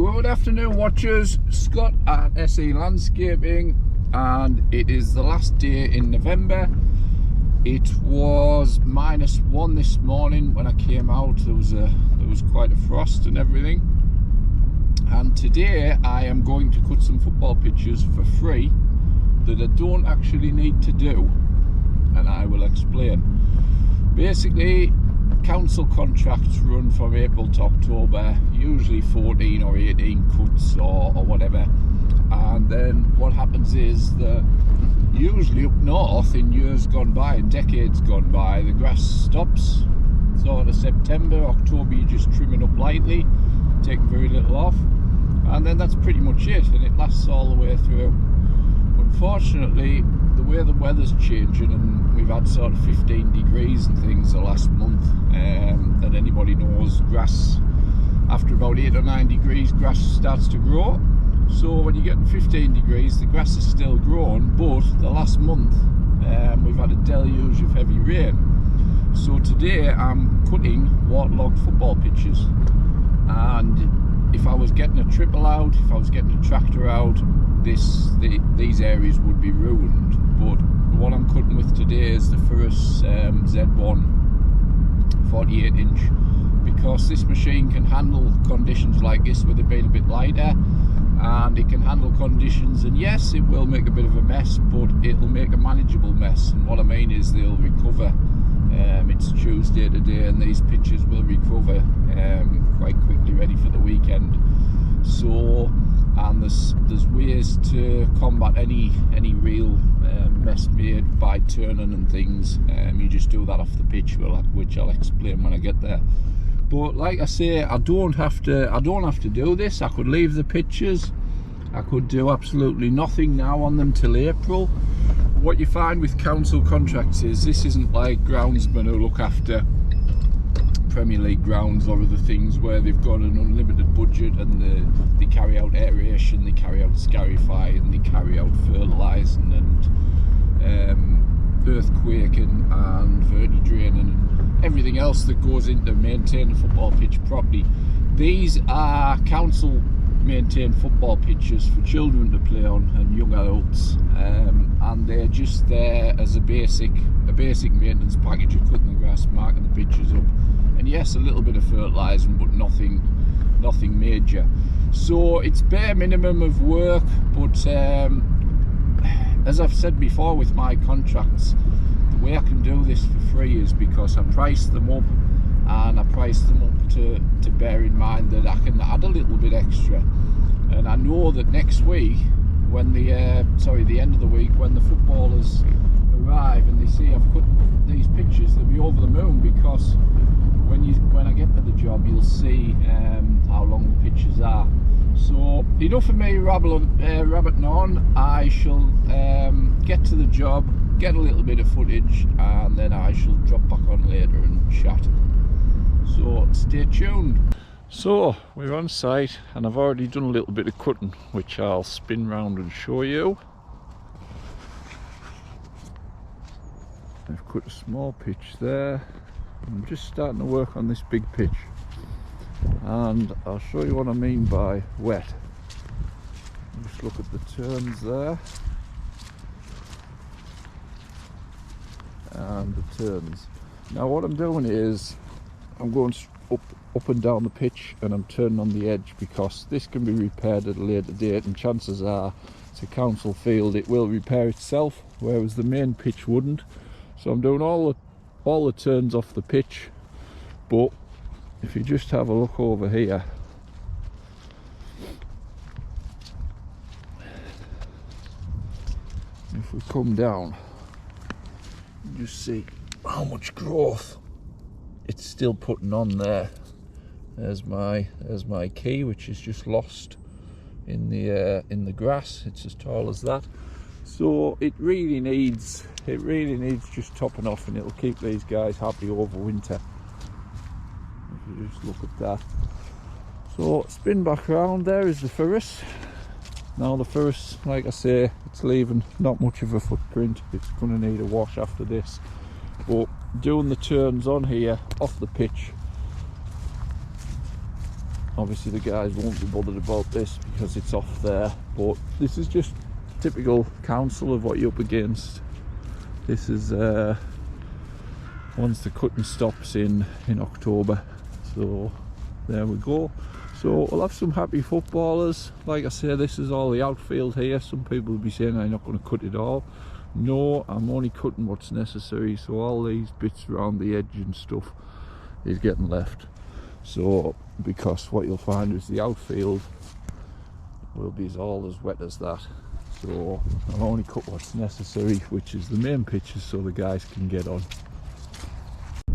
Good afternoon, watchers. Scott at SE Landscaping, and it is the last day in November. It was -1 this morning when I came out. There was quite a frost and everything. And today I am going to cut some football pitches for free that I don't actually need to do, and I will explain. Basically, council contracts run from April to October, usually 14 or 18 cuts or whatever, and then what happens is that usually up north in years gone by, in decades gone by, the grass stops sort of September, October. You're just trimming up lightly, taking very little off, and then that's pretty much it, and it lasts all the way through. Unfortunately, the way the weather's changing, and we've had sort of 15 degrees and things the last month, and anybody knows grass, after about 8 or 9 degrees, grass starts to grow. So when you get 15 degrees, the grass is still growing, but the last month we've had a deluge of heavy rain. So today I'm cutting waterlogged football pitches, and if I was getting a triple out, if I was getting a tractor out, these areas would be ruined. But what I'm cutting with today is the first Z1 48-inch, because this machine can handle conditions like this with it being a bit lighter, and it can handle conditions, and yes, it will make a bit of a mess, but it'll make a manageable mess. And what I mean is they'll recover. It's Tuesday today, and these pitches will recover quite quickly, ready for the weekend. So, and there's ways to combat any real mess made by turning and things. You just do that off the pitch, which I'll explain when I get there. But like I say, I don't have to do this. I could leave the pitches. I could do absolutely nothing now on them till April. What you find with council contracts is this isn't like groundsmen who look after Premier League grounds or other things where they've got an unlimited budget and they carry out aeration, they carry out scarifying, they carry out fertilising and earthquaking and vertidraining and everything else that goes into maintaining a football pitch properly. These are council maintained football pitches for children to play on and young adults, and they're just there as a basic maintenance package of cutting the grass, marking the pitches up, and yes, a little bit of fertilising, but nothing major. So it's bare minimum of work, but as I've said before with my contracts, the way I can do this for free is because I price them up, and I price them up to bear in mind that I can add a little bit extra. And I know that next week, when the end of the week, when the footballers arrive and they see I've cut these pitches, they'll be over the moon, because when I get to the job, you'll see how long the pitches are. So enough of me rabbiting on. I shall get to the job, get a little bit of footage, and then I shall drop back on later and chat. So stay tuned. So we're on site, and I've already done a little bit of cutting, which I'll spin round and show you. I've cut a small pitch there. I'm just starting to work on this big pitch, and I'll show you what I mean by wet. Just look at the turns there, and the turns. Now what I'm doing is I'm going up and down the pitch, and I'm turning on the edge, because this can be repaired at a later date, and chances are it's a council field, it will repair itself, whereas the main pitch wouldn't. So I'm doing all the turns off the pitch. But if you just have a look over here, if we come down, you just see how much growth it's still putting on there. There's my key, which is just lost in the grass. It's as tall as that. So it really needs just topping off, and it'll keep these guys happy over winter. If you just look at that. So spin back around, there is the Furus. Now the Furus, like I say, it's leaving not much of a footprint. It's going to need a wash after this. But doing the turns on here, off the pitch, Obviously the guys won't be bothered about this because it's off there, but this is just typical council of what you're up against. This is once the cutting stops in October, so there we go. So we'll have some happy footballers. Like I say, this is all the outfield here. Some people will be saying I'm not going to cut it all. No, I'm only cutting what's necessary, so all these bits around the edge and stuff is getting left. So because what you'll find is the outfield will be all as wet as that, so I'll only cut what's necessary, which is the main pitches, so the guys can get on.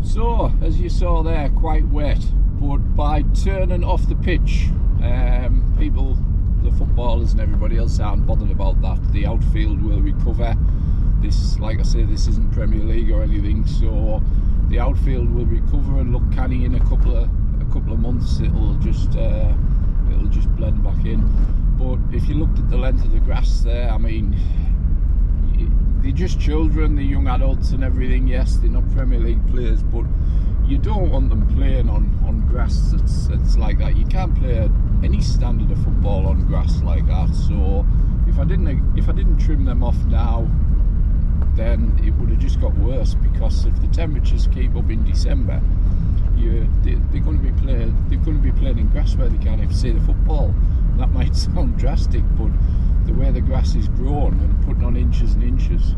So as you saw there, quite wet, but by turning off the pitch, people, the footballers and everybody else aren't bothered about that. The outfield will recover. This, like I say, this isn't Premier League or anything, so the outfield will recover and look canny in a couple of months. It'll just blend back in. But if you looked at the length of the grass there, I mean, they're just children, they're young adults and everything. Yes, they're not Premier League players, but you don't want them playing on grass it's like that. You can't play any standard of football on grass like that. So if I didn't trim them off now, then it would have just got worse, because if the temperatures keep up in December, they're going to be playing in grass where they can't even see the football. That might sound drastic, but the way the grass is grown and putting on inches and inches.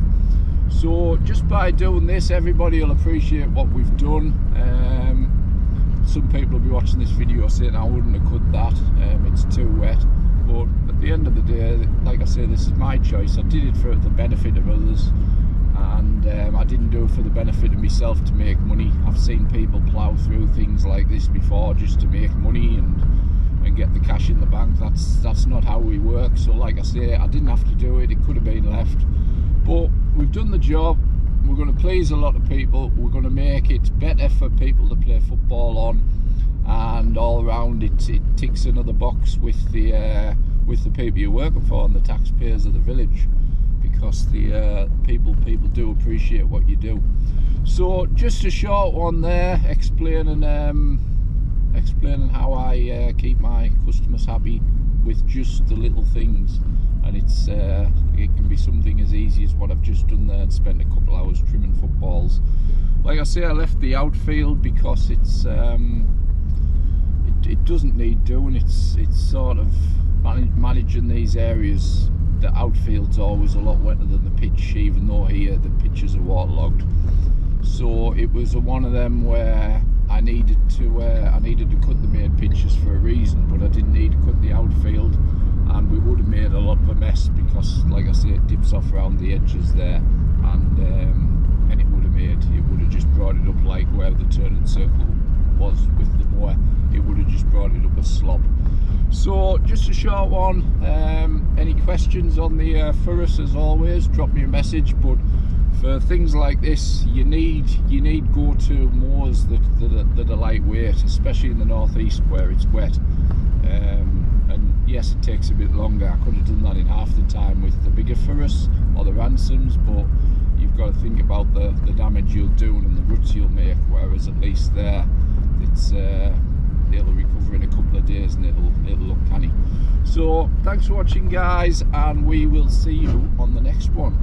So just by doing this, everybody will appreciate what we've done. Some people will be watching this video saying I wouldn't have cut that, it's too wet. But at the end of the day, like I say, this is my choice. I did it for the benefit of others, and I didn't do it for the benefit of myself to make money. I've seen people plough through things like this before just to make money and get the cash in the bank. That's not how we work. So like I say, I didn't have to do it. It could have been left, but we've done the job. We're going to please a lot of people. We're going to make it better for people to play football on, and all around it ticks another box with the people you're working for and the taxpayers of the village, because the people do appreciate what you do. So just a short one there, explaining how I keep my customers happy with just the little things. And it can be something as easy as what I've just done there and spent a couple hours trimming footballs. Like I say, I left the outfield because it doesn't need doing. It's sort of managing these areas. The outfield's always a lot wetter than the pitch, even though here the pitches are waterlogged. So it was one of them where I needed to cut the main pitches for a reason, but I didn't need to cut the outfield, and we would have made a lot of a mess, because like I say, it dips off around the edges there, and it would have just brought it up like where the turning circle was with the mower. It would have just brought it up a slop. So just a short one. Any questions on the furrows, as always, drop me a message. But for things like this, you need go-to mowers that are lightweight, especially in the northeast where it's wet. And yes, it takes a bit longer. I could have done that in half the time with the bigger furrows or the ransoms, but you've got to think about the damage you'll do and the roots you'll make. Whereas at least there, it'll recover in a couple of days and it'll look canny. So thanks for watching, guys, and we will see you on the next one.